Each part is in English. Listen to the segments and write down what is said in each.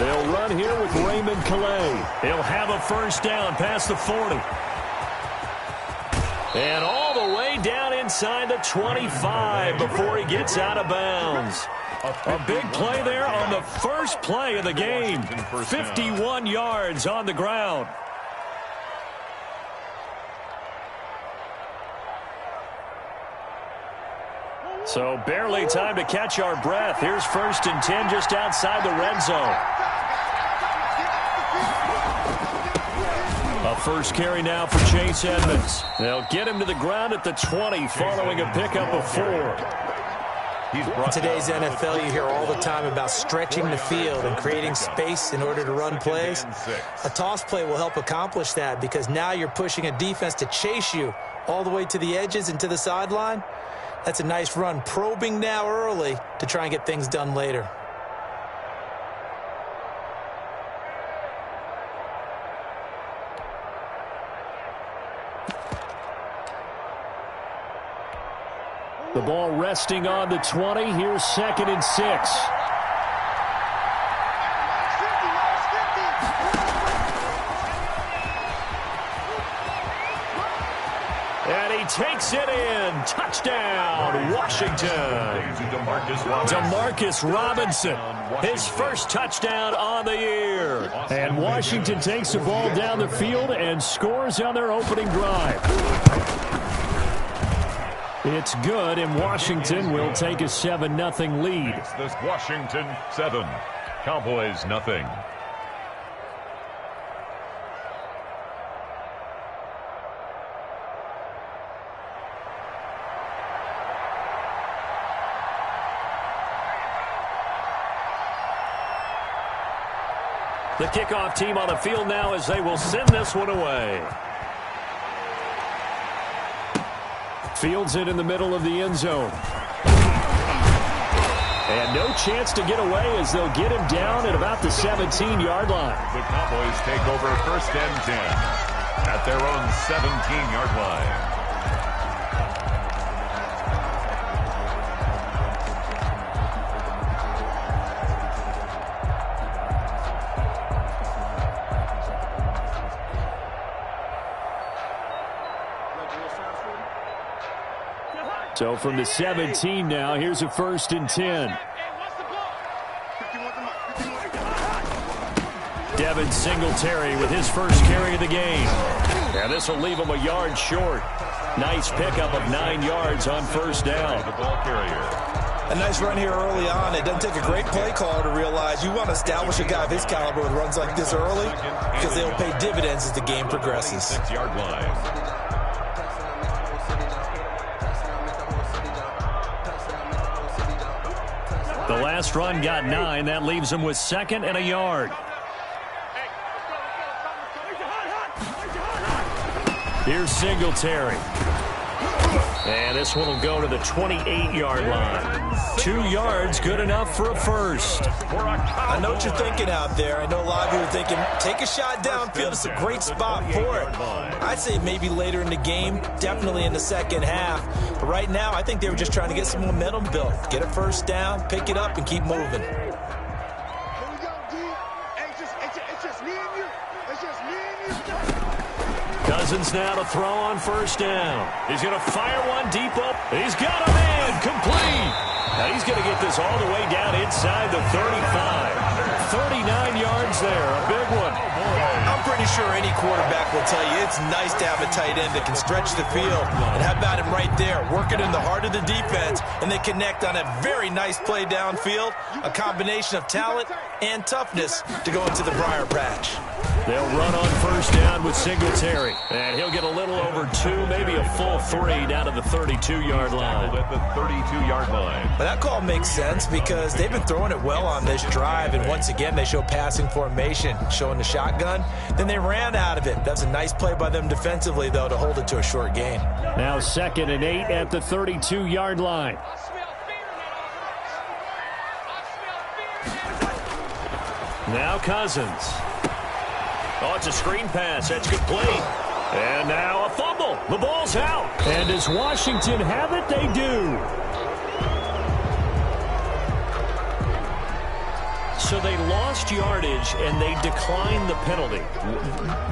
They'll run here with Raymond Calais. He'll have a first down past the 40. And all the way down inside the 25 before he gets out of bounds. A big play there on the first play of the game. 51 yards on the ground. So barely time to catch our breath. Here's 1st and 10 just outside the red zone. A first carry now for Chase Edmonds. They'll get him to the ground at the 20 following a pickup of 4. In today's NFL, you hear all the time about stretching the field and creating space in order to run plays. A toss play will help accomplish that because now you're pushing a defense to chase you all the way to the edges and to the sideline. That's a nice run, probing now early to try and get things done later. The ball resting on the 20. Here's 2nd and 6. And he takes it in. Touchdown, Washington. Demarcus Robinson, his first touchdown on the year. And Washington takes the ball down the field and scores on their opening drive. It's good, and Washington will take a 7-0 lead. This Washington 7, Cowboys 0. The kickoff team on the field now as they will send this one away. Fields it in the middle of the end zone. And no chance to get away as they'll get him down at about the 17-yard line. The Cowboys take over 1st and 10 at their own 17-yard line. So from the 17 now, here's a 1st and 10. Devin Singletary with his first carry of the game. And this will leave him a yard short. Nice pickup of 9 yards on 1st down. The ball carrier. A nice run here early on. It doesn't take a great play caller to realize you want to establish a guy of his caliber with runs like this early because they'll pay dividends as the game progresses. 6-yard line. The last run got 9. That leaves him with 2nd and a yard. Here's Singletary. And this one will go to the 28-yard line. 2 yards, good enough for a first. I know what you're thinking out there. I know a lot of you are thinking, take a shot downfield. It's a great spot for it. I'd say maybe later in the game, definitely in the second half. But right now, I think they were just trying to get some momentum built. Get a first down, pick it up, and keep moving. Cousins now to throw on 1st down. He's going to fire one deep up. He's got a man complete. Now he's going to get this all the way down inside the 35. 39 yards there, a big one. I'm pretty sure any quarterback will tell you it's nice to have a tight end that can stretch the field. And how about him right there, working in the heart of the defense, and they connect on a very nice play downfield, a combination of talent and toughness to go into the briar patch. They'll run on 1st down with Singletary. And he'll get a little over 2, maybe a full 3 down to the 32-yard line. At the 32-yard line. But that call makes sense because they've been throwing it well on this drive. And once again, they show passing formation, showing the shotgun. Then they ran out of it. That's a nice play by them defensively, though, to hold it to a short gain. Now 2nd and 8 at the 32-yard line. Now Cousins. Oh, it's a screen pass. That's complete. And now a fumble. The ball's out. And does Washington have it? They do. So they lost yardage and they declined the penalty.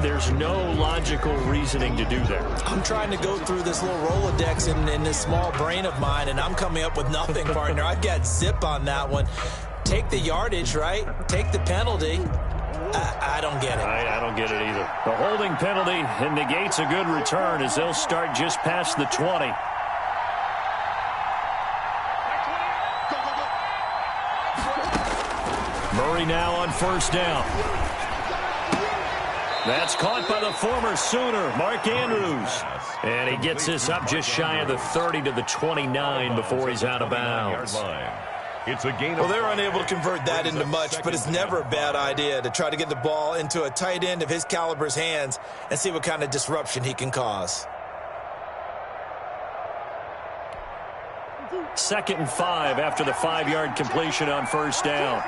There's no logical reasoning to do that. I'm trying to go through this little Rolodex in this small brain of mine, and I'm coming up with nothing, partner. I've got zip on that one. Take the yardage, right? Take the penalty. I don't get it. I don't get it either. The holding penalty negates a good return as they'll start just past the 20. Murray now on first down. That's caught by the former Sooner, Mark Andrews. And he gets this up just shy of the 30 to the 29 before he's out of bounds. It's a gain. Well, they're unable to convert that into much, but it's never a bad idea to try to get the ball into a tight end of his caliber's hands and see what kind of disruption he can cause. 2nd and 5 after the 5-yard completion on first down.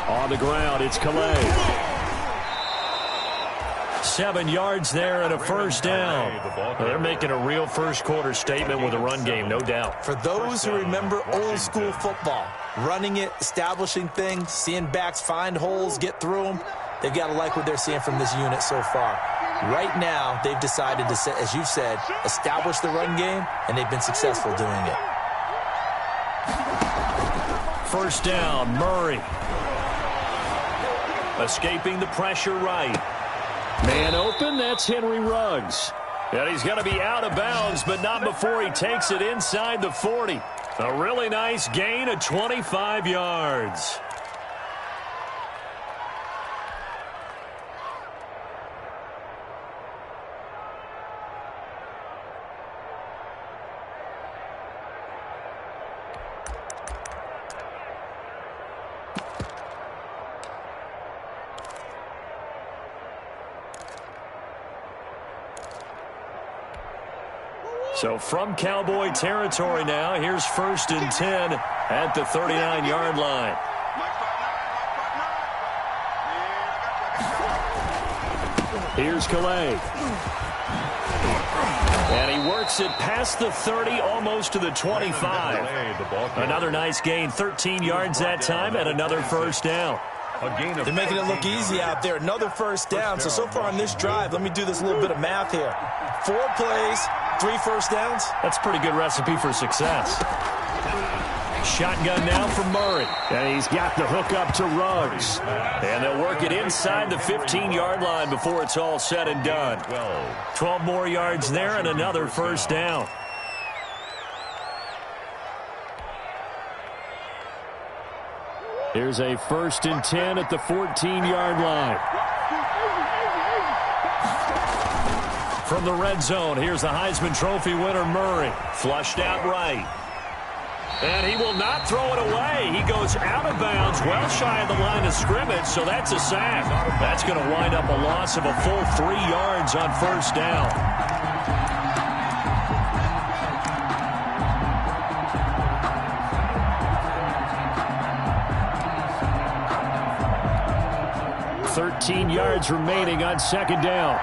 On the ground, it's Calais. 7 yards there and a first down. They're making a real first-quarter statement with a run game, no doubt. For those who remember old-school football, running it, establishing things, seeing backs find holes, get through them, they've got to like what they're seeing from this unit so far. Right now, they've decided to, as you've said, establish the run game, and they've been successful doing it. First down, Murray. Escaping the pressure right. Man open, that's Henry Ruggs. And he's going to be out of bounds, but not before he takes it inside the 40. A really nice gain of 25 yards. So from Cowboy territory now, here's 1st and 10 at the 39-yard line. Here's Calais. And he works it past the 30, almost to the 25. Another nice gain, 13 yards that time, and another first down. They're making it look easy out there. Another first down. So far on this drive, let me do this little bit of math here. 4 plays, 3 first downs. That's a pretty good recipe for success. Shotgun now for Murray. And he's got the hook up to Ruggs. And they'll work it inside the 15-yard line before it's all said and done. 12 more yards there and another first down. Here's a 1st and 10 at the 14-yard line. From the red zone, here's the Heisman Trophy winner, Murray. Flushed out right. And he will not throw it away. He goes out of bounds, well shy of the line of scrimmage, so that's a sack. That's going to wind up a loss of a full 3 yards on first down. $13 yards remaining on second down.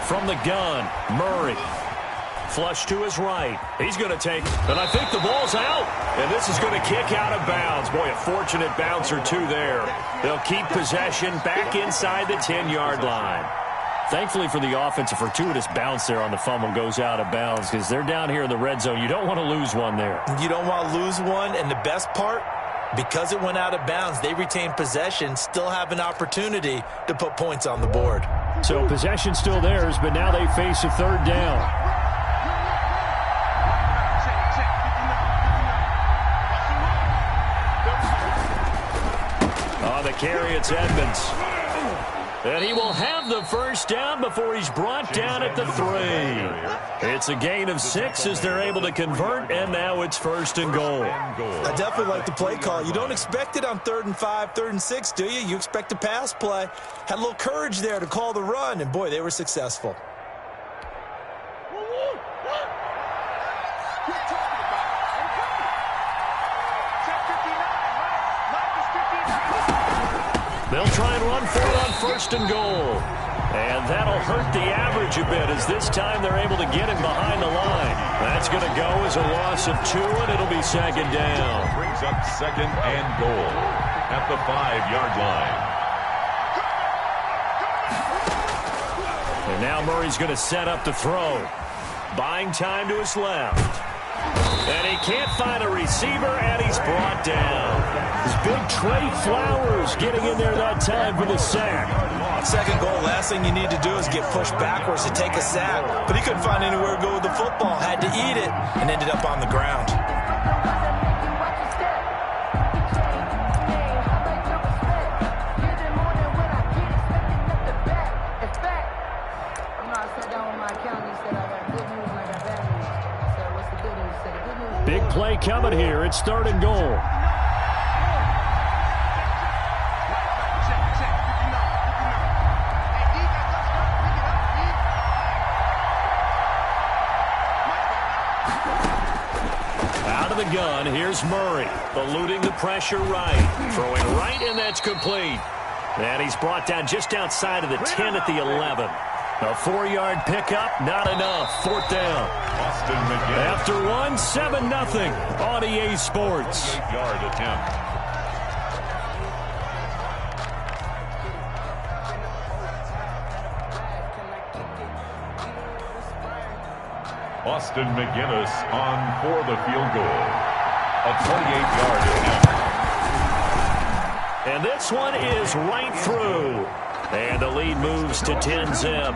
From the gun, Murray. Flush to his right. He's going to take, and I think the ball's out. And this is going to kick out of bounds. Boy, a fortunate bounce or two there. They'll keep possession back inside the 10-yard line. Thankfully for the offense, a fortuitous bounce there on the fumble goes out of bounds because they're down here in the red zone. You don't want to lose one there. You don't want to lose one, and the best part, because it went out of bounds, they retain possession, still have an opportunity to put points on the board. So possession still theirs, but now they face a third down. On the carry, it's Edmonds. And he will have the first down before he's brought down at the 3. It's a gain of 6 as they're able to convert, and now it's 1st and goal. I definitely like the play call. You don't expect it on 3rd and 5, 3rd and 6, do you? You expect a pass play. Had a little courage there to call the run, and boy, they were successful. They'll try and run for it on 1st and goal. And that'll hurt the average a bit as this time they're able to get him behind the line. That's going to go as a loss of 2, and it'll be 2nd down. Brings up 2nd and goal at the 5-yard line. And now Murray's going to set up to throw. Buying time to his left. And he can't find a receiver, and he's brought down. His big Trey Flowers getting in there that time for the sack. 2nd goal, last thing you need to do is get pushed backwards to take a sack. But he couldn't find anywhere to go with the football. Had to eat it and ended up on the ground. Big play coming here. It's 3rd and goal. Out of the gun, here's Murray, eluding the pressure right. Throwing right, and that's complete. And he's brought down just outside of the 10 at the 11. A 4-yard pickup, not enough. 4th down. After 1, 7-0 on EA Sports. 8-yard attempt. Austin McGinnis on for the field goal. A 28-yard attempt. And this one is right through. And the lead moves to 10-zip.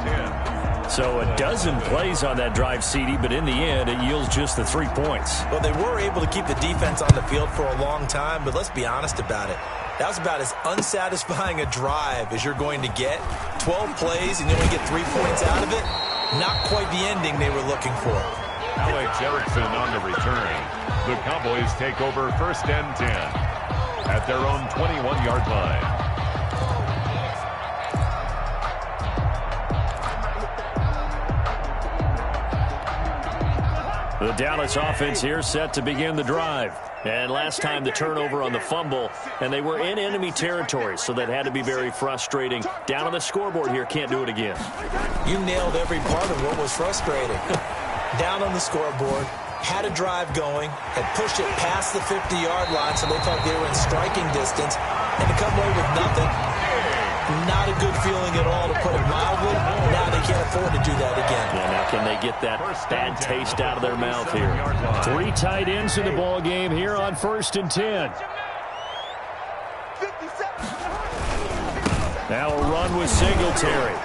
So a dozen plays on that drive, CD, but in the end, it yields just the 3 points. Well, they were able to keep the defense on the field for a long time, but let's be honest about it. That was about as unsatisfying a drive as you're going to get. 12 plays, and you only get 3 points out of it. Not quite the ending they were looking for. Alex Erickson on the return. The Cowboys take over 1st and 10 at their own 21-yard line. The Dallas offense here set to begin the drive. And last time the turnover on the fumble, and they were in enemy territory, so that had to be very frustrating. Down on the scoreboard here, can't do it again. You nailed every part of what was frustrating. Down on the scoreboard, had a drive going, had pushed it past the 50-yard line, so they thought they were in striking distance, and to come away with nothing. Not a good feeling at all, to put it mildly. Now they can't afford to do that again. Yeah, now can they get that bad taste out of their mouth here? 3 tight ends in the ball game here on 1st and 10. Now a run with Singletary.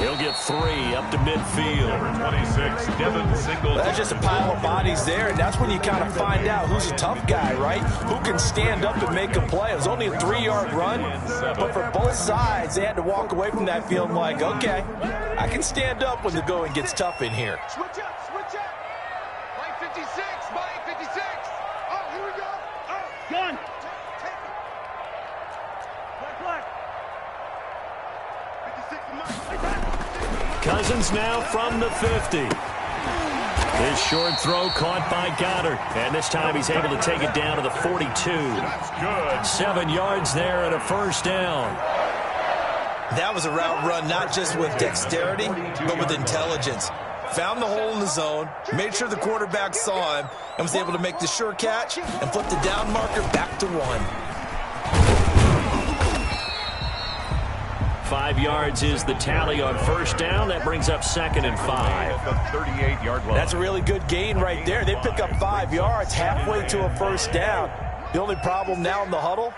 He'll get 3 up to midfield. Number 26, Devin Singletary. That's just a pile of bodies there, and that's when you kind of find out who's a tough guy, right? Who can stand up and make a play. It was only a 3-yard run, but for both sides, they had to walk away from that feeling like, okay, I can stand up when the going gets tough in here. Switch up, switch up. Mike 56, Mike 56. Oh, here we go. Oh, gun. Take it. Black. 56 to Mike. Cousins now from the 50. His short throw caught by Goddard. And this time he's able to take it down to the 42. That's good. 7 yards there and a 1st down. That was a route run not just with dexterity, but with intelligence. Found the hole in the zone, made sure the quarterback saw him, and was able to make the sure catch and flip the down marker back to 1. 5 yards is the tally on 1st down. That brings up 2nd and 5. The 38-yard line. That's a really good gain right there. They pick up 5 yards halfway to a 1st down. The only problem now in the huddle,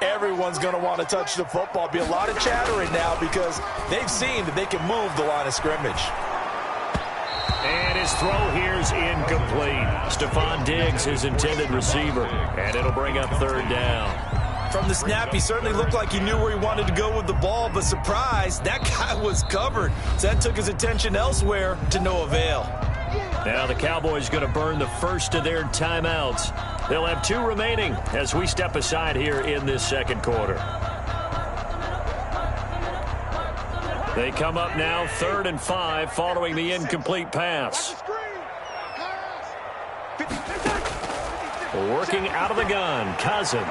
everyone's going to want to touch the football. Be a lot of chattering now because they've seen that they can move the line of scrimmage. And his throw here is incomplete. Stephon Diggs, his intended receiver. And it'll bring up 3rd down. From the snap, he certainly looked like he knew where he wanted to go with the ball, but surprise, that guy was covered. So that took his attention elsewhere to no avail. Now the Cowboys going to burn the first of their timeouts. They'll have 2 remaining as we step aside here in this 2nd quarter. They come up now 3rd and 5 following the incomplete pass. Working out of the gun, Cousins.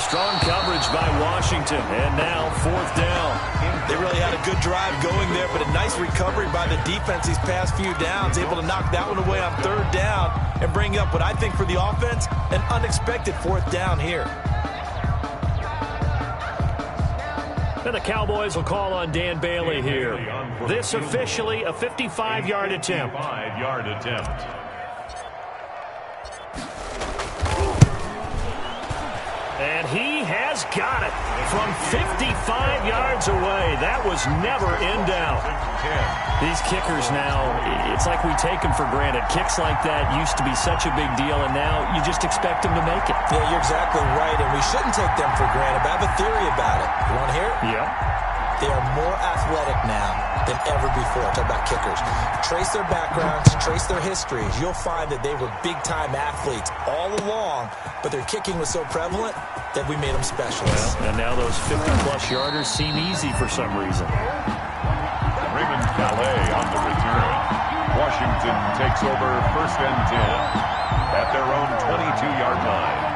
Strong coverage by Washington, and now 4th down. They really had a good drive going there, but a nice recovery by the defense these past few downs, able to knock that one away on 3rd down and bring up what I think for the offense, an unexpected 4th down here. And the Cowboys will call on Dan Bailey here. This officially a 55-yard attempt. 55-yard attempt. And he has got it from 55 yards away. That was never in doubt. These kickers now, it's like we take them for granted. Kicks like that used to be such a big deal, and now you just expect them to make it. Yeah, you're exactly right, and we shouldn't take them for granted. But I have a theory about it. You want to hear it? Yeah. They are more athletic now than ever before. Talk about kickers. Trace their backgrounds, trace their histories. You'll find that they were big-time athletes all along, but their kicking was so prevalent that we made them specialists. Well, and now those 50-plus yarders seem easy for some reason. Raymond Calais on the return. Washington takes over 1st and 10 at their own 22-yard line.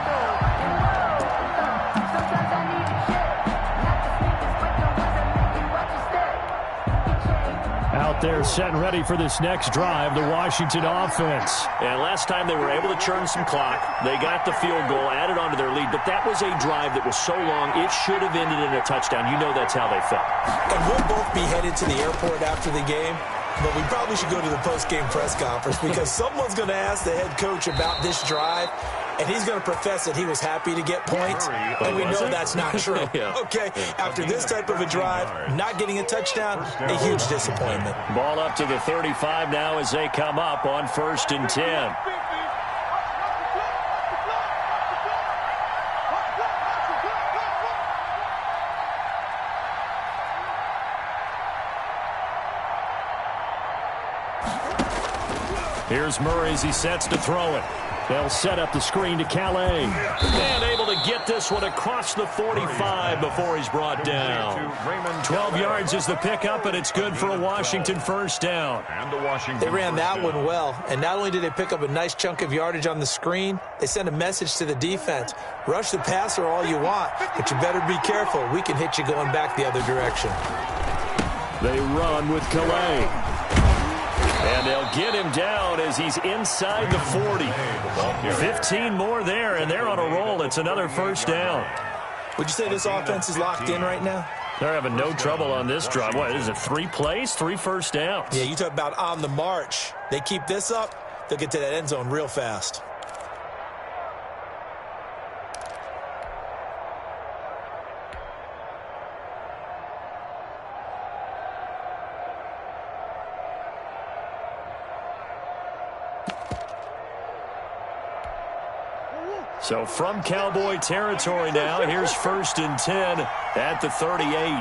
Out there set and ready for this next drive, the Washington offense. And last time they were able to churn some clock. They got the field goal, added on to their lead, but that was a drive that was so long, it should have ended in a touchdown. You know that's how they felt. And we'll both be headed to the airport after the game, but we probably should go to the post-game press conference because someone's going to ask the head coach about this drive, and he's going to profess that he was happy to get points, and we know that's not true. Okay, after this type of a drive, not getting a touchdown, a huge disappointment. Ball up to the 35 now as they come up on 1st and 10. Here's Murray as he sets to throw it. They'll set up the screen to Calais. And able to get this one across the 45 before he's brought down. 12 yards is the pickup, and it's good for a Washington 1st down. They ran that one well, and not only did they pick up a nice chunk of yardage on the screen, they sent a message to the defense. Rush the passer all you want, but you better be careful. We can hit you going back the other direction. They run with Calais. And they'll get him down as he's inside the 40. 15 more there, and they're on a roll. It's another 1st down. Would you say this offense is locked in right now? They're having no trouble on this drive. What is it, 3 plays, 3 first downs? Yeah, you talk about on the march. They keep this up, they'll get to that end zone real fast. So from Cowboy territory now, here's 1st and 10 at the 38.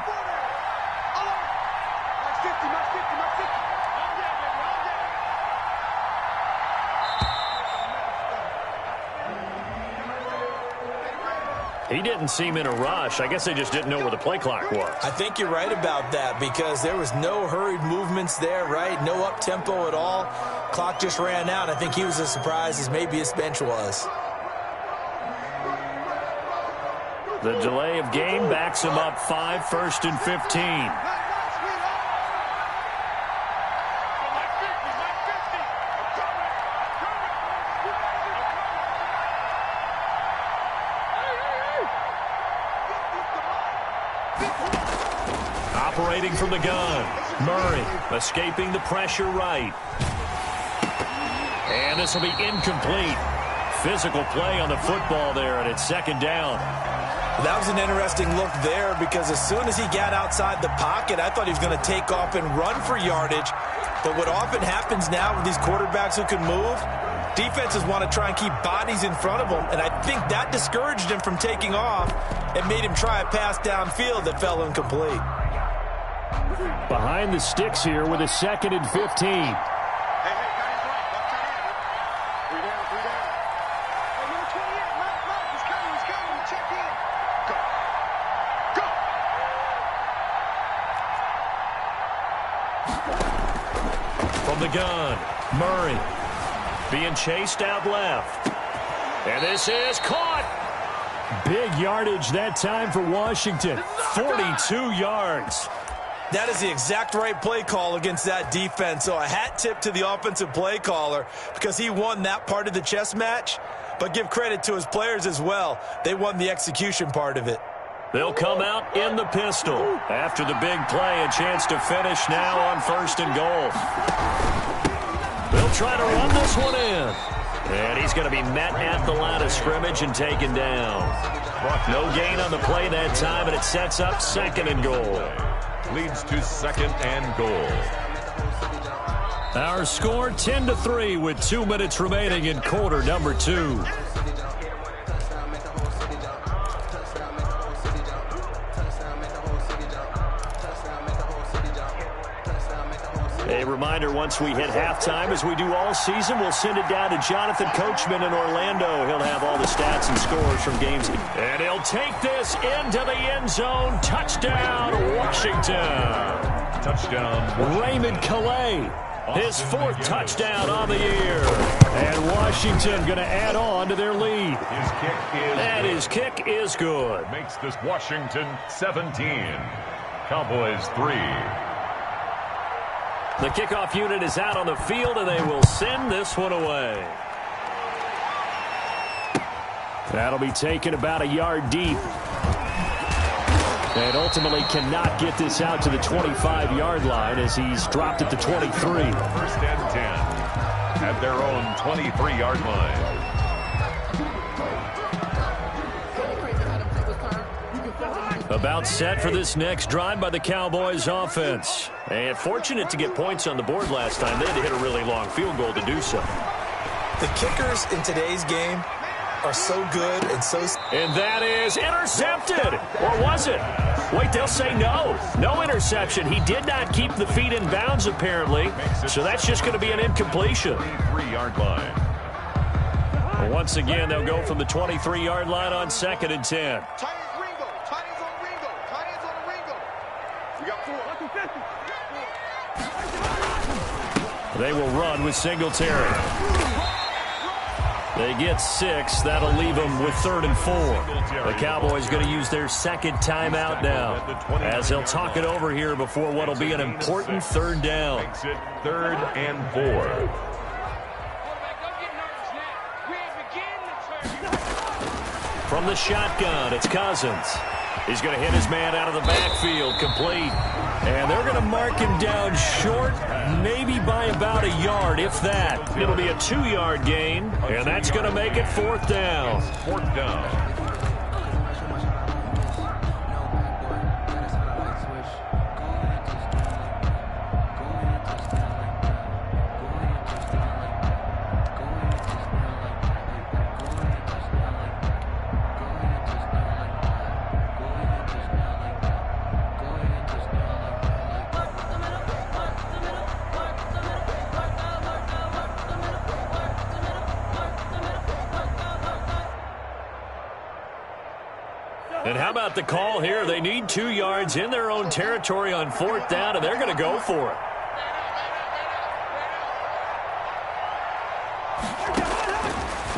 He didn't seem in a rush. I guess they just didn't know where the play clock was. I think you're right about that because there was no hurried movements there, right? No up-tempo at all. Clock just ran out. I think he was as surprised as maybe his bench was. The delay of game backs him up 5, 1st and 15. Operating from the gun, Murray escaping the pressure right. And this will be incomplete. Physical play on the football there, and it's 2nd down. That was an interesting look there because as soon as he got outside the pocket, I thought he was going to take off and run for yardage. But what often happens now with these quarterbacks who can move, defenses want to try and keep bodies in front of them, and I think that discouraged him from taking off and made him try a pass downfield that fell incomplete. Behind the sticks here with a 2nd and 15. From the gun, Murray being chased out left. And this is caught. Big yardage that time for Washington. 42 yards. That is the exact right play call against that defense. So a hat tip to the offensive play caller because he won that part of the chess match. But give credit to his players as well. They won the execution part of it. They'll come out in the pistol. After the big play, a chance to finish now on 1st and goal. They'll try to run this one in. And he's going to be met at the line of scrimmage and taken down. No gain on the play that time, and it sets up 2nd and goal. Leads to 2nd and goal. Our score 10-3 with 2 minutes remaining in quarter number 2. A reminder, once we hit halftime, as we do all season, we'll send it down to Jonathan Coachman in Orlando. He'll have all the stats and scores from games. And he'll take this into the end zone. Touchdown, Washington. Touchdown, Raymond Calais, his 4th touchdown on the year. And Washington going to add on to their lead. His kick is good. Makes this Washington 17. Cowboys 3. The kickoff unit is out on the field, and they will send this one away. That'll be taken about a yard deep. And ultimately cannot get this out to the 25-yard line as he's dropped at the 23. 1st and 10 at their own 23-yard line. About set for this next drive by the Cowboys offense. And fortunate to get points on the board last time. They had to hit a really long field goal to do so. The kickers in today's game are so good and so... And that is intercepted. Or was it? Wait, they'll say no. No interception. He did not keep the feet in bounds, apparently. So that's just going to be an incompletion. 23-yard line. Once again, they'll go from the 23-yard line on 2nd and 10. They will run with Singletary. They get 6. That'll leave them with 3rd and 4. The Cowboys going to use their 2nd timeout now, as they'll talk it over here before what will be an important 3rd down. 3rd and 4. From the shotgun, it's Cousins. He's going to hit his man out of the backfield, complete. And they're going to mark him down short, maybe by about a yard, if that. It'll be a 2-yard gain, and that's going to make it 4th down. 4th down. And how about the call here? They need 2 yards in their own territory on 4th down, and they're going to go for it.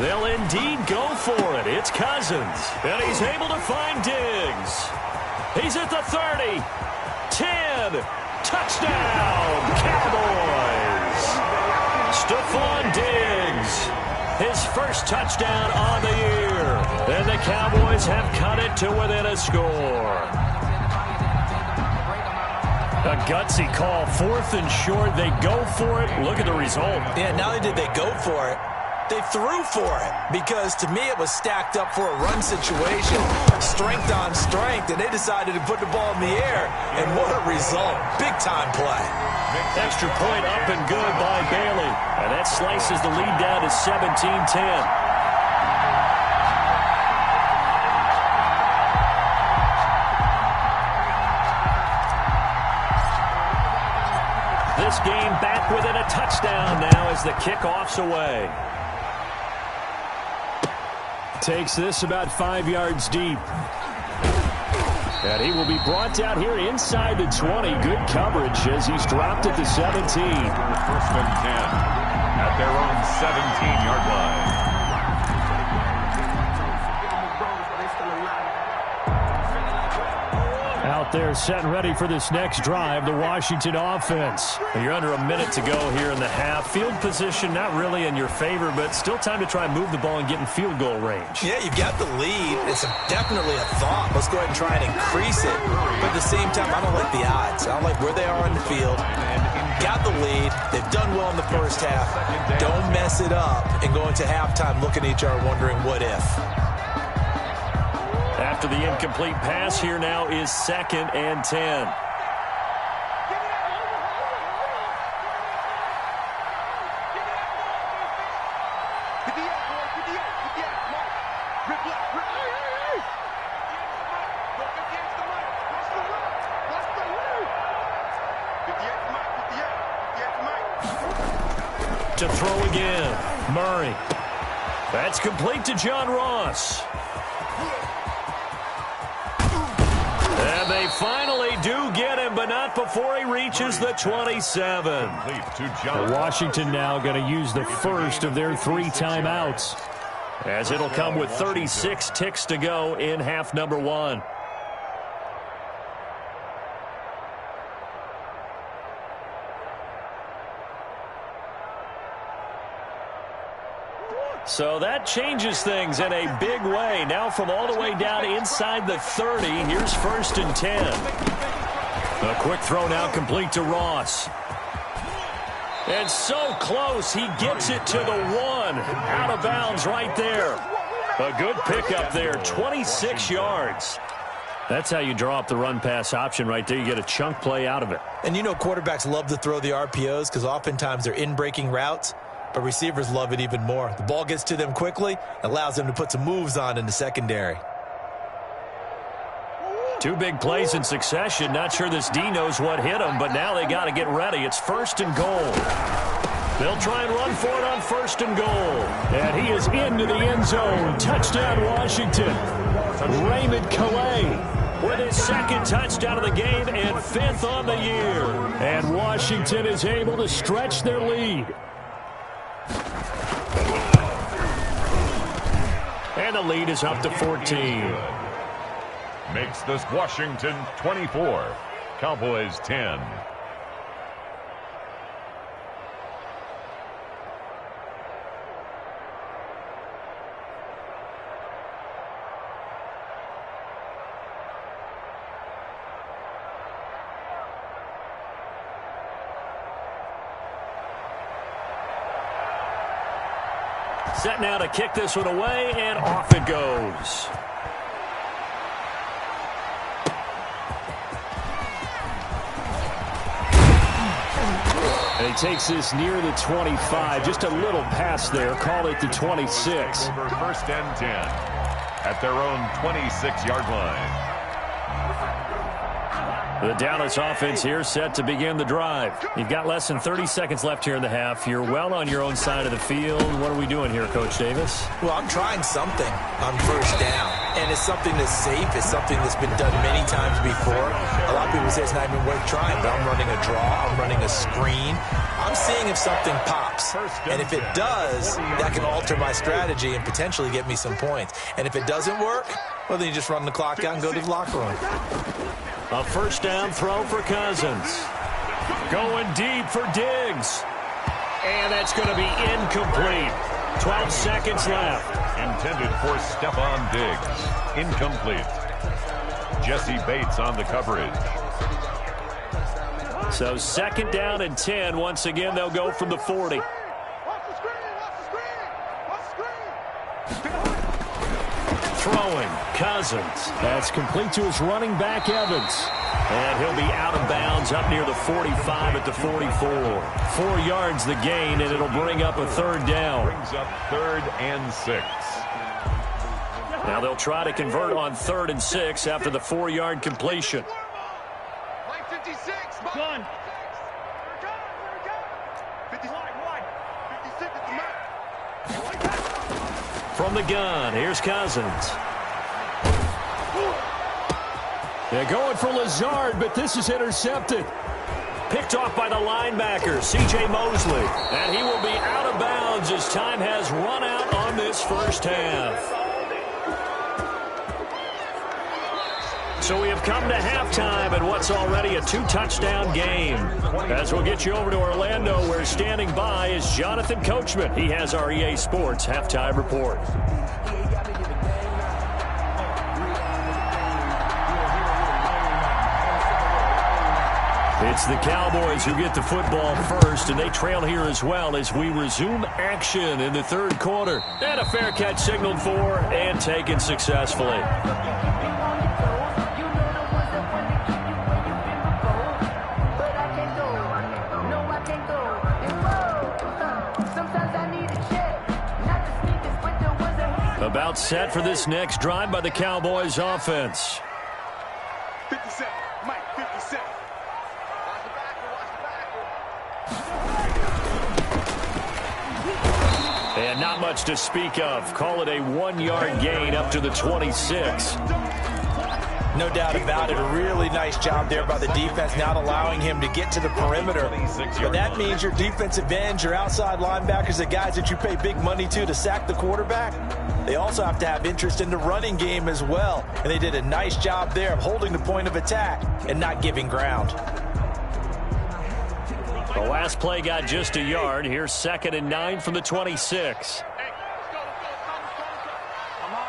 They'll indeed go for it. It's Cousins. And he's able to find Diggs. He's at the 30. 10. Touchdown, Cowboys. Stephon Diggs. His 1st touchdown on the year. And the Cowboys have cut it to within a score. A gutsy call. 4th and short. They go for it. Look at the result. Yeah, not only did they go for it, they threw for it, because to me it was stacked up for a run situation, strength on strength, and they decided to put the ball in the air, and what a result. Big-time play. Extra point up and good by Bailey, and that slices the lead down to 17-10. This game back within a touchdown now as the kickoff's away. Takes this about 5 yards deep. And he will be brought down here inside the 20. Good coverage as he's dropped at the 17. 1st and 10 at their own 17-yard line. out there setting ready for this next drive, the Washington offense. You're under a minute to go here in the half. Field position not really in your favor, but still time to try and move the ball and get in field goal range. Yeah, you've got the lead. It's definitely a thought. Let's go ahead and try and increase it. But at the same time, I don't like the odds. I don't like where they are in the field. Got the lead. They've done well in the first half. Don't mess it up and go into halftime looking at each other wondering what if. After the incomplete pass, here now is 2nd and 10. To throw again, Murray. That's complete to John Ross. And they finally do get him, but not before he reaches the 27. Washington now going to use the first of their 3 timeouts, as it'll come with 36 ticks to go in half number 1. So that changes things in a big way. Now from all the way down inside the 30, here's 1st and 10. A quick throw now complete to Ross. And so close, he gets it to the 1. Out of bounds right there. A good pickup there, 26 yards. That's how you draw up the run-pass option right there. You get a chunk play out of it. And you know quarterbacks love to throw the RPOs because oftentimes they're in-breaking routes. But receivers love it even more. The ball gets to them quickly, allows them to put some moves on in the secondary. 2 big plays in succession. Not sure this D knows what hit him, but now they got to get ready. It's 1st and goal. They'll try and run for it on 1st and goal. And he is into the end zone. Touchdown, Washington. Raymond Calais with his 2nd touchdown of the game and 5th on the year. And Washington is able to stretch their lead. And the lead is up to 14. Makes this Washington 24, Cowboys 10. Set now to kick this one away, and off it goes. And he takes this near the 25. Just a little pass there. Call it the 26. Over 1st and 10 at their own 26-yard line. The Dallas offense here set to begin the drive. You've got less than 30 seconds left here in the half. You're well on your own side of the field. What are we doing here, Coach Davis? Well, I'm trying something on 1st down. And it's something that's safe. It's something that's been done many times before. A lot of people say it's not even worth trying, but I'm running a draw. I'm running a screen. I'm seeing if something pops. And if it does, that can alter my strategy and potentially get me some points. And if it doesn't work, well, then you just run the clock out and go to the locker room. A 1st down throw for Cousins. Going deep for Diggs. And that's going to be incomplete. 12 seconds left. Intended for Stephon Diggs. Incomplete. Jesse Bates on the coverage. So 2nd down and 10. Once again, they'll go from the 40. Throwing, Cousins. That's complete to his running back, Evans. And he'll be out of bounds up near the 45 at the 44. 4 yards the gain, and it'll bring up a 3rd down. Brings up 3rd and 6. Now they'll try to convert on 3rd and 6 after the 4-yard completion. Gun. From the gun, here's Cousins. They're going for Lazard, but this is intercepted. Picked off by the linebacker, C.J. Mosley. And he will be out of bounds as time has run out on this 1st half. So we have come to halftime in what's already a 2-touchdown game. As we'll get you over to Orlando, where standing by is Jonathan Coachman. He has our EA Sports halftime report. It's the Cowboys who get the football first, and they trail here as well as we resume action in the third quarter. And a fair catch signaled for and taken successfully. About set for this next drive by the Cowboys offense. 57, Mike, 57. And not much to speak of. Call it a 1-yard gain up to the 26. No doubt about it. A really nice job there by the defense, not allowing him to get to the perimeter. But that means your defensive ends, your outside linebackers, the guys that you pay big money to sack the quarterback, they also have to have interest in the running game as well. And they did a nice job there of holding the point of attack and not giving ground. The last play got just a yard. Here's 2nd and 9 from the 26. Hey, let's go. I'm on.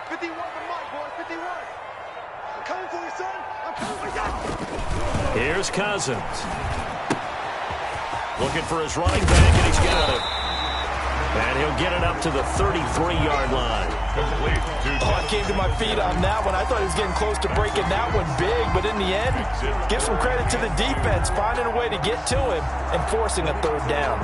51 for Mike, boys, 51. I'm coming for you, son. I'm coming for you. Here's Cousins. Looking for his running back, and he's got it. And he'll get it up to the 33-yard line. I came to my feet on that one. I thought he was getting close to breaking that one big, but in the end, give some credit to the defense, finding a way to get to him and forcing a third down.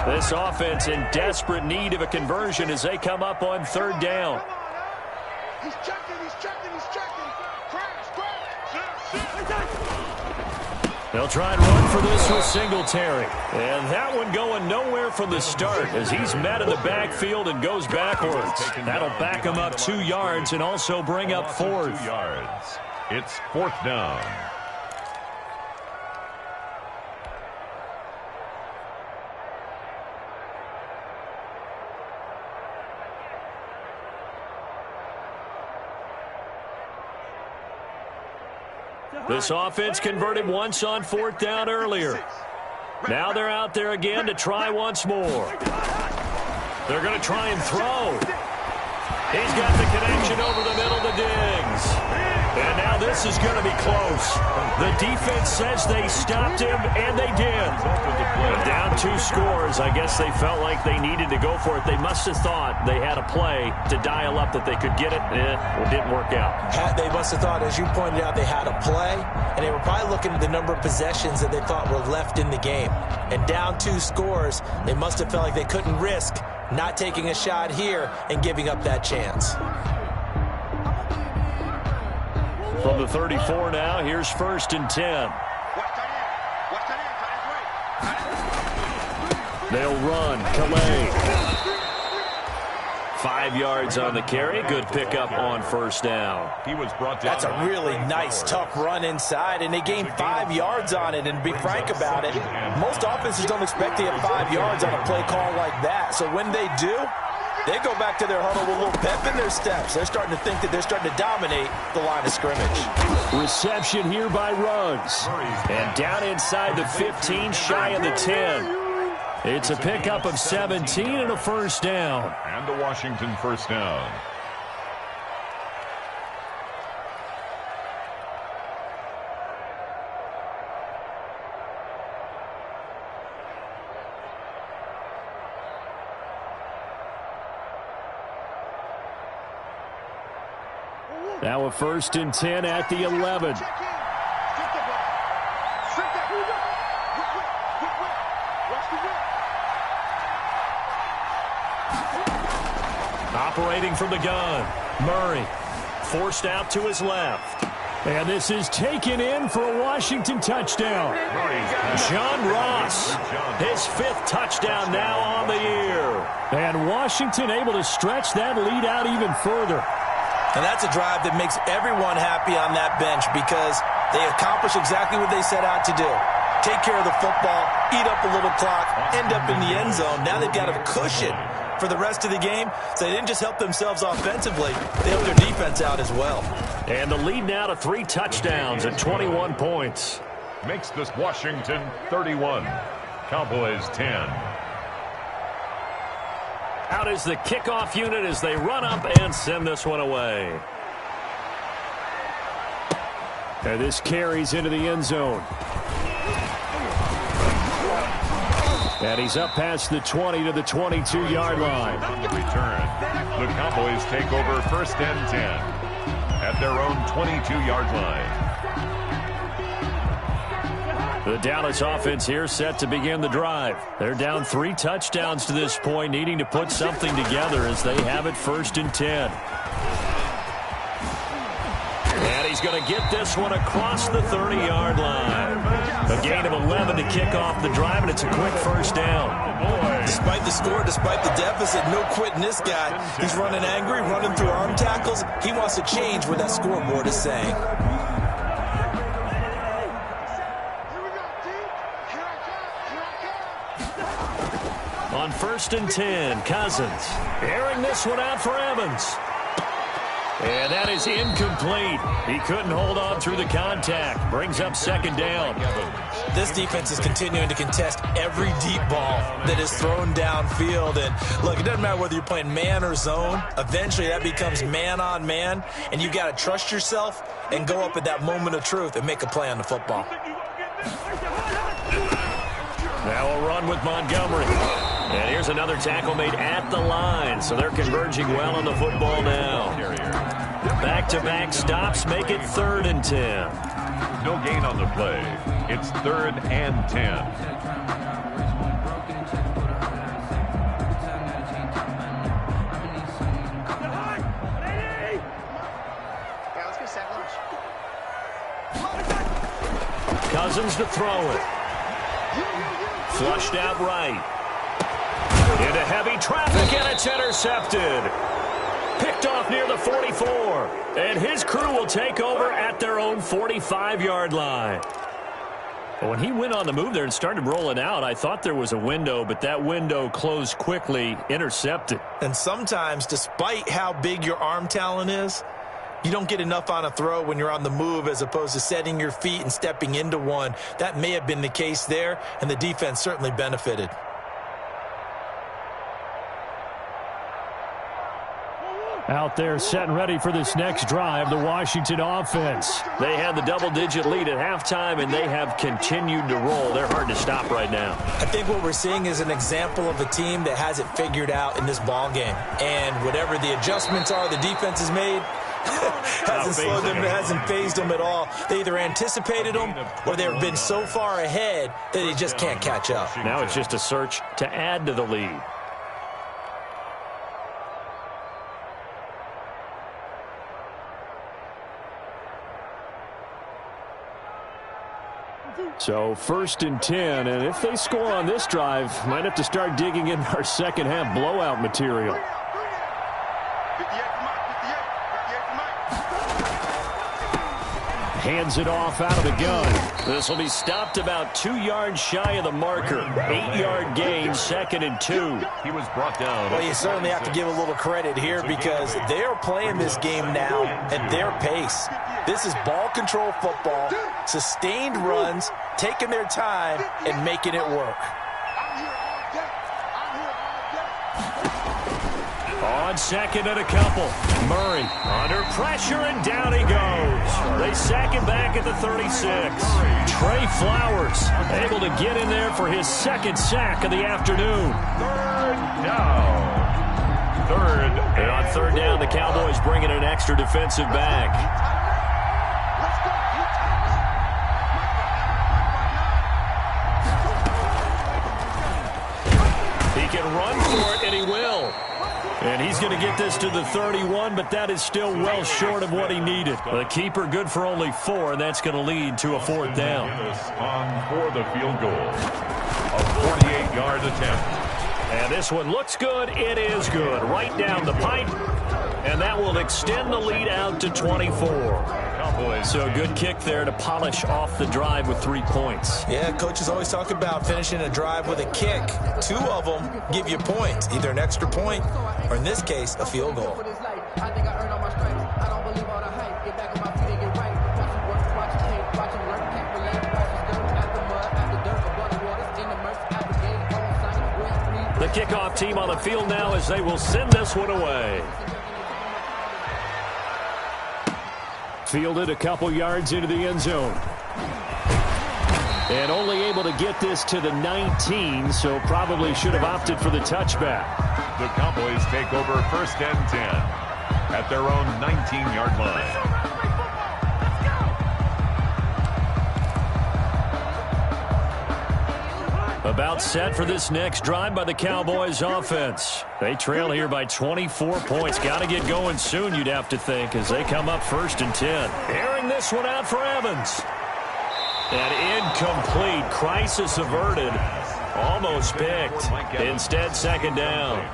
This offense in desperate need of a conversion as they come up on 3rd down. He's checking. They'll try and run for this with Singletary. And that one going nowhere from the start as he's met in the backfield and goes backwards. That'll back him up 2 yards and also bring up 4th. 2 yards. It's 4th down. This offense converted once on 4th down earlier. Now they're out there again to try once more. They're going to try and throw. He's got the connection over the middle to Diggs. And now this is going to be close. The defense says they stopped him, and they did. And down 2 scores, I guess they felt like they needed to go for it. They must have thought they had a play to dial up that they could get it. It didn't work out. They must have thought, as you pointed out, they had a play, and they were probably looking at the number of possessions that they thought were left in the game. And down 2 scores, they must have felt like they couldn't risk not taking a shot here and giving up that chance. From the 34 now, here's 1st and 10. They'll run. Calais. 5 yards on the carry. Good pickup on 1st down. He was brought down. That's a really nice, tough run inside, and they gained 5 yards on it. And to be frank about it, most offenses don't expect to get 5 yards on a play call like that. So when they do, they go back to their huddle with a little pep in their steps. They're starting to think that they're starting to dominate the line of scrimmage. Reception here by Ruggs. And down inside the 15, shy of the 10. It's a pickup of 17 and a 1st down. And a Washington 1st down. Now a 1st and 10 at the 11. Operating from the gun, Murray forced out to his left. And this is taken in for a Washington touchdown. John Ross, his 5th touchdown now on the year. And Washington able to stretch that lead out even further. And that's a drive that makes everyone happy on that bench because they accomplish exactly what they set out to do. Take care of the football, eat up a little clock, end up in the end zone. Now they've got a cushion for the rest of the game. So they didn't just help themselves offensively, they helped their defense out as well. And the lead now to 3 touchdowns at 21 points. Makes this Washington 31. Cowboys 10. Out is the kickoff unit as they run up and send this one away. And this carries into the end zone. And he's up past the 20 to the 22-yard line. On the return, the Cowboys take over 1st and 10 at their own 22-yard line. The Dallas offense here set to begin the drive. They're down 3 touchdowns to this point, needing to put something together as they have it 1st and 10. And he's going to get this one across the 30-yard line. A gain of 11 to kick off the drive, and it's a quick 1st down. Despite the score, despite the deficit, no quitting this guy. He's running angry, running through arm tackles. He wants to change what that scoreboard is saying. On 1st and 10, Cousins airing this one out for Evans. And that is incomplete. He couldn't hold on through the contact. Brings up 2nd down. This defense is continuing to contest every deep ball that is thrown downfield. And look, it doesn't matter whether you're playing man or zone. Eventually that becomes man on man. And you got to trust yourself and go up at that moment of truth and make a play on the football. Now a run with Montgomery. And here's another tackle made at the line. So they're converging well on the football now. Back-to-back stops make it 3rd and 10. No gain on the play. It's 3rd and 10. Cousins to throw it. Flushed out right. Into heavy traffic, and it's intercepted. Picked off near the 44. And his crew will take over at their own 45-yard line. When he went on the move there and started rolling out, I thought there was a window, but that window closed quickly, intercepted. And sometimes, despite how big your arm talent is, you don't get enough on a throw when you're on the move as opposed to setting your feet and stepping into one. That may have been the case there, and the defense certainly benefited. Out there set and ready for this next drive, the Washington offense. They had the double-digit lead at halftime, and they have continued to roll. They're hard to stop right now. I think what we're seeing is an example of a team that has it figured out in this ball game. And whatever the adjustments are the defense has made, hasn't slowed them, hasn't phased them at all. They either anticipated them or they've been so far ahead that they just can't catch up. Now it's just a search to add to the lead. So 1st and 10, and if they score on this drive, might have to start digging in our second half blowout material. Hands it off out of the gun. This will be stopped about 2 yards shy of the marker. 8-yard gain, 2nd and 2. He was brought down. Well, you certainly have to give a little credit here because they're playing this game now at their pace. This is ball control football, sustained runs, taking their time and making it work. On 2nd and a couple. Murray under pressure, and down he goes. They sack him back at the 36. Trey Flowers able to get in there for his 2nd sack of the afternoon. 3rd down. 3rd. And on 3rd down, the Cowboys bring in an extra defensive back. He can run for it, and he will. And he's going to get this to the 31, but that is still well short of what he needed. The keeper good for only 4, and that's going to lead to a 4th down. On for the field goal. A 48-yard attempt. And this one looks good. It is good. Right down the pipe. And that will extend the lead out to 24. So a good kick there to polish off the drive with 3 points. Yeah, coaches always talk about finishing a drive with a kick. 2 of them give you points, either an extra point or, in this case, a field goal. The kickoff team on the field now as they will send this one away. Fielded a couple yards into the end zone. And only able to get this to the 19, so probably should have opted for the touchback. The Cowboys take over 1st and 10 at their own 19-yard line. About set for this next drive by the Cowboys offense. They trail here by 24 points. Got to get going soon, you'd have to think, as they come up 1st and 10. Airing this one out for Evans. And incomplete. Crisis averted. Almost picked. Instead, 2nd down.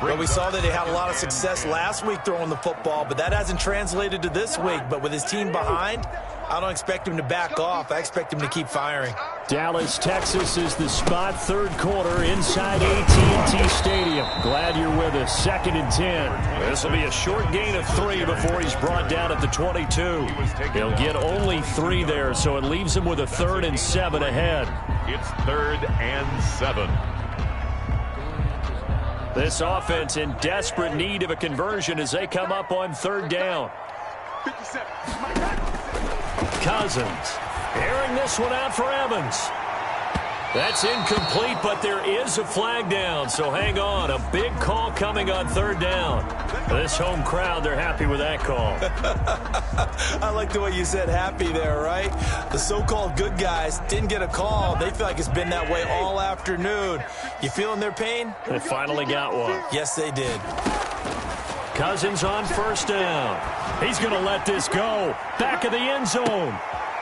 Well, we saw that they had a lot of success last week throwing the football, but that hasn't translated to this week. But with his team behind, I don't expect him to back off. I expect him to keep firing. Dallas, Texas is the spot. 3rd quarter inside AT&T Stadium. Glad you're with us. 2nd and 10. This will be a short gain of 3 before he's brought down at the 22. He'll get only 3 there, so it leaves him with a 3rd and 7 ahead. It's 3rd and 7. This offense in desperate need of a conversion as they come up on 3rd down. 57. Cousins airing this one out for Evans. That's incomplete, but there is a flag down, so hang on. A big call coming on 3rd down. This home crowd, they're happy with that call. I like the way you said happy there, right? The so-called good guys didn't get a call. They feel like it's been that way all afternoon. You feeling their pain? They finally got one. Yes, they did. Cousins on 1st down. He's going to let this go. Back of the end zone.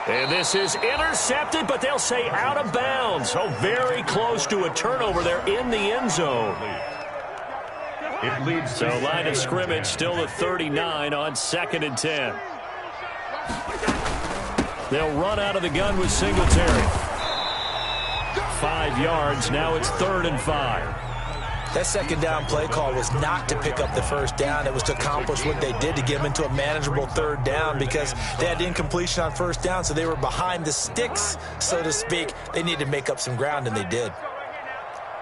And this is intercepted, but they'll say out of bounds. So very close to a turnover there in the end zone. It leads So line of scrimmage still the 39 on 2nd and 10. They'll run out of the gun with Singletary. 5 yards. Now it's 3rd and 5. That 2nd down play call was not to pick up the 1st down. It was to accomplish what they did to get them into a manageable 3rd down because they had incompletion on 1st down, so they were behind the sticks, so to speak. They needed to make up some ground, and they did.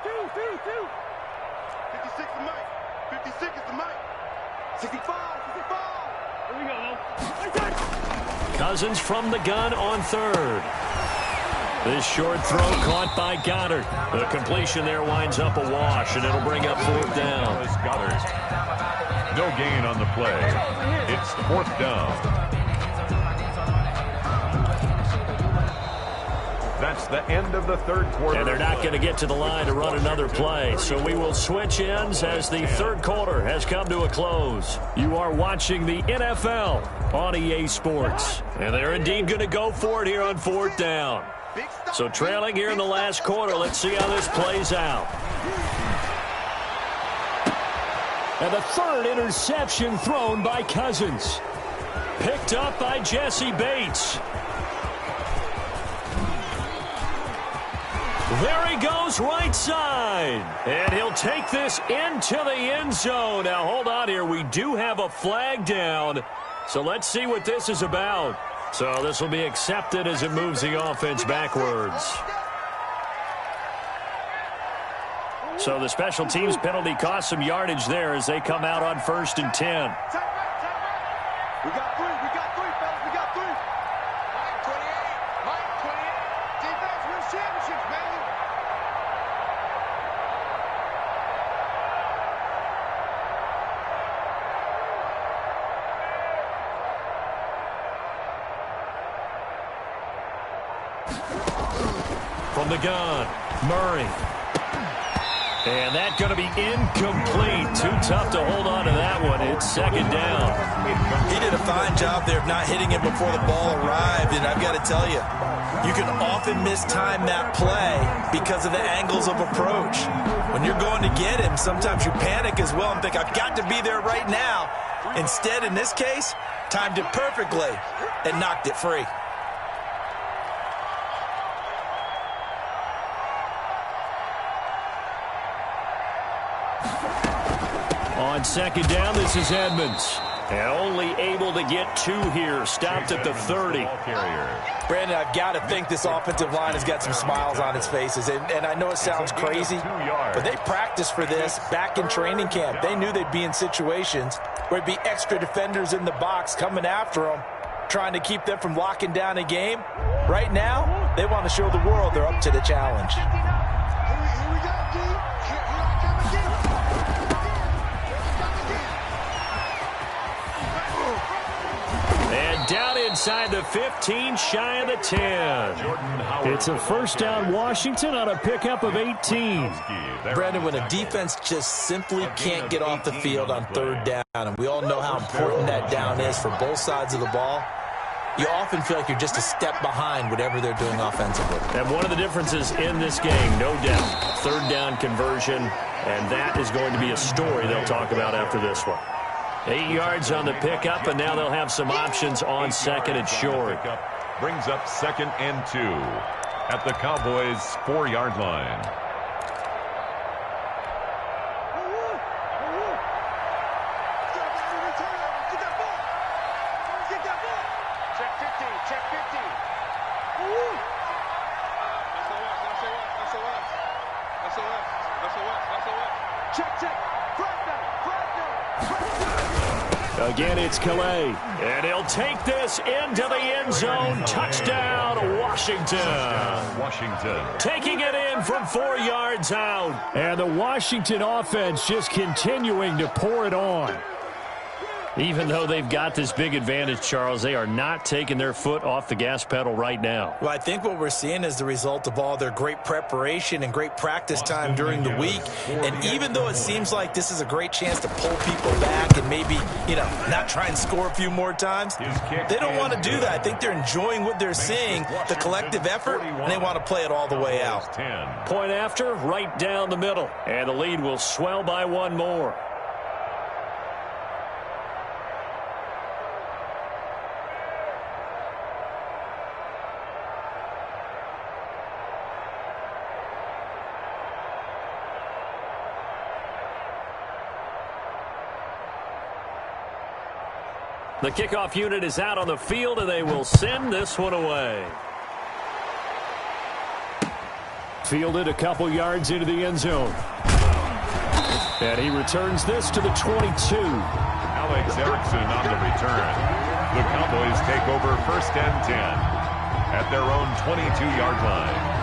56 is Mike. 56 is the Mike. 65. Here we go. Cousins from the gun on 3rd. This short throw caught by Goddard. The completion there winds up a wash, and it'll bring up 4th down. Goddard. No gain on the play. It's 4th down. That's the end of the 3rd quarter. And they're not going to get to the line to run another play. So we will switch ends as the 3rd quarter has come to a close. You are watching the NFL on EA Sports. And they're indeed going to go for it here on 4th down. So trailing here in the last quarter, let's see how this plays out. And the 3rd interception thrown by Cousins. Picked up by Jesse Bates. There he goes, right side. And he'll take this into the end zone. Now, hold on here. We do have a flag down. So let's see what this is about. So this will be accepted as it moves the offense backwards. So the special teams penalty cost some yardage there as they come out on 1st and 10. We got 3. We got 3, fellas. We got 3. Mike 28. Mike 28. Defense wins championships, man. From the gun, Murray. And that's going to be incomplete. Too tough to hold on to that one. It's 2nd down. He did a fine job there of not hitting him before the ball arrived, and I've got to tell you, you can often mistime that play because of the angles of approach. When you're going to get him, sometimes you panic as well and think, I've got to be there right now. Instead, in this case, timed it perfectly and knocked it free. On second down, this is Edmonds. And only able to get 2 here. Stopped at the 30. Brandon, I've got to think this offensive line has got some smiles on its faces. And I know it sounds crazy, but they practiced for this back in training camp. They knew they'd be in situations where it'd be extra defenders in the box coming after them, trying to keep them from locking down a game. Right now, they want to show the world they're up to the challenge. Here we go, D. Here I come again. And down inside the 15, shy of the 10. It's a first down, Washington, on a pickup of 18. Brandon, when a defense just simply can't get off the field on third down, and we all know how important that down is for both sides of the ball, you often feel like you're just a step behind whatever they're doing offensively. And one of the differences in this game, no doubt, third down conversion, and that is going to be a story they'll talk about after this one. 8 yards on the pickup, and now they'll have some options on second and short. Brings up 2nd and 2 at the Cowboys' 4-yard line. Check 50, check 50. SOS. Check. Again, it's Calais. And he'll take this into the end zone. Touchdown, Washington. Taking it in from 4 yards out. And the Washington offense just continuing to pour it on. Even though they've got this big advantage, Charles, they are not taking their foot off the gas pedal right now. Well, I think what we're seeing is the result of all their great preparation and great practice time during the week. And even though it seems like this is a great chance to pull people back and maybe, not try and score a few more times, they don't want to do that. I think they're enjoying what they're seeing, the collective effort, and they want to play it all the way out. Point after, right down the middle. And the lead will swell by 1 more. The kickoff unit is out on the field, and they will send this one away. Fielded a couple yards into the end zone. And he returns this to the 22. Alex Erickson on the return. The Cowboys take over 1st and 10 at their own 22-yard line.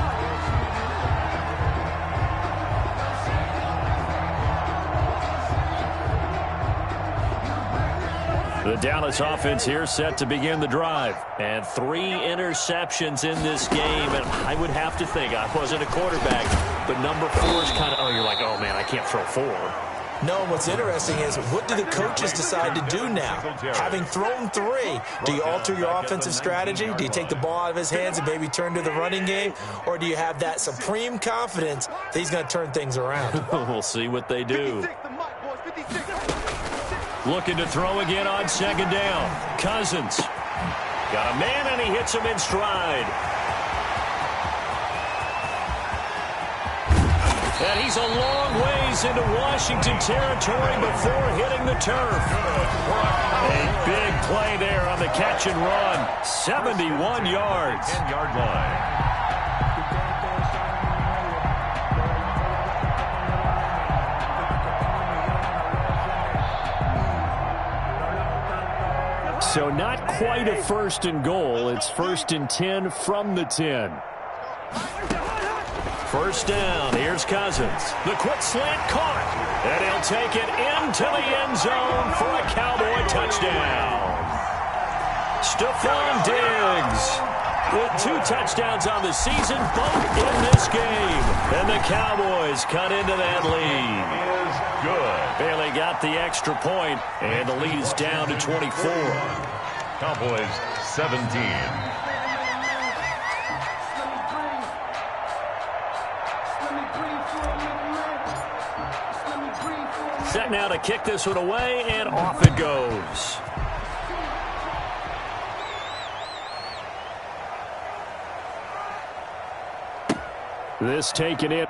The Dallas offense here set to begin the drive. And 3 interceptions in this game. And I would have to think, I wasn't a quarterback, but number 4 is kind of, you're like, oh, man, I can't throw 4. No, what's interesting is, what do the coaches decide to do now? Having thrown 3, do you alter your offensive strategy? Do you take the ball out of his hands and maybe turn to the running game? Or do you have that supreme confidence that he's going to turn things around? We'll see what they do. Looking to throw again on second down. Cousins. Got a man, and he hits him in stride. And he's a long ways into Washington territory before hitting the turf. A big play there on the catch and run. 71 yards. 10-yard line. So not quite a 1st and goal. It's 1st and 10 from the 10. First down. Here's Cousins. The quick slant caught. And he'll take it into the end zone for a Cowboy touchdown. Stephon Diggs with 2 touchdowns on the season, both in this game. And the Cowboys cut into that lead. Good. Bailey got the extra point, and the lead is down to 24. Cowboys 17. set now to kick this one away, and off it goes. This taken in.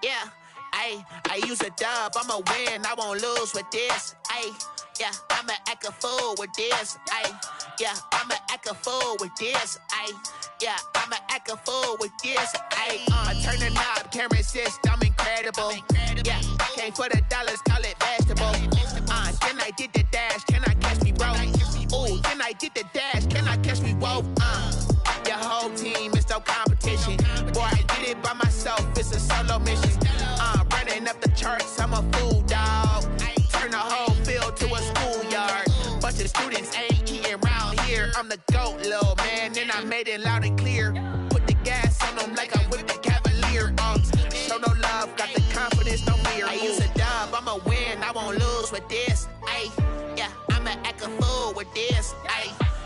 Yeah, I use a dub, I'ma win, I won't lose with this. Yeah, I'ma act a fool with this. Yeah, I'ma act a fool with this. Yeah, I'ma act a fool with this. I turn the knob, can't resist, I'm incredible. Yeah, came for the dollars, call it vegetable. Then I did the dash, can I catch me, bro? Ooh, then I did the dash, can I catch me, whoa? Your whole team is no competition. Boy, I did it by myself, it's a solo mission. Running up the charts, I'm a fool, dog. Turn the whole field to a schoolyard. Bunch of students ain't eating round here. I'm the GOAT, little man, and I made it loud and clear. Put the gas on them like I'm with the Cavalier. Show no love, got the confidence, no fear. I use a dub, I'ma win, I won't lose with this. Yeah, I'ma act a fool with this.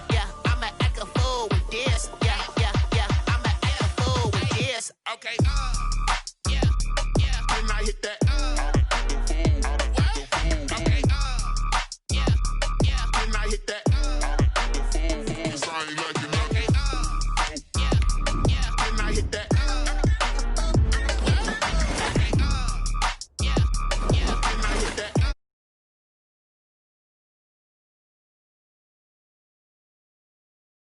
Yeah, I'ma act a fool with this. Yeah, I'ma act a fool with this. Okay.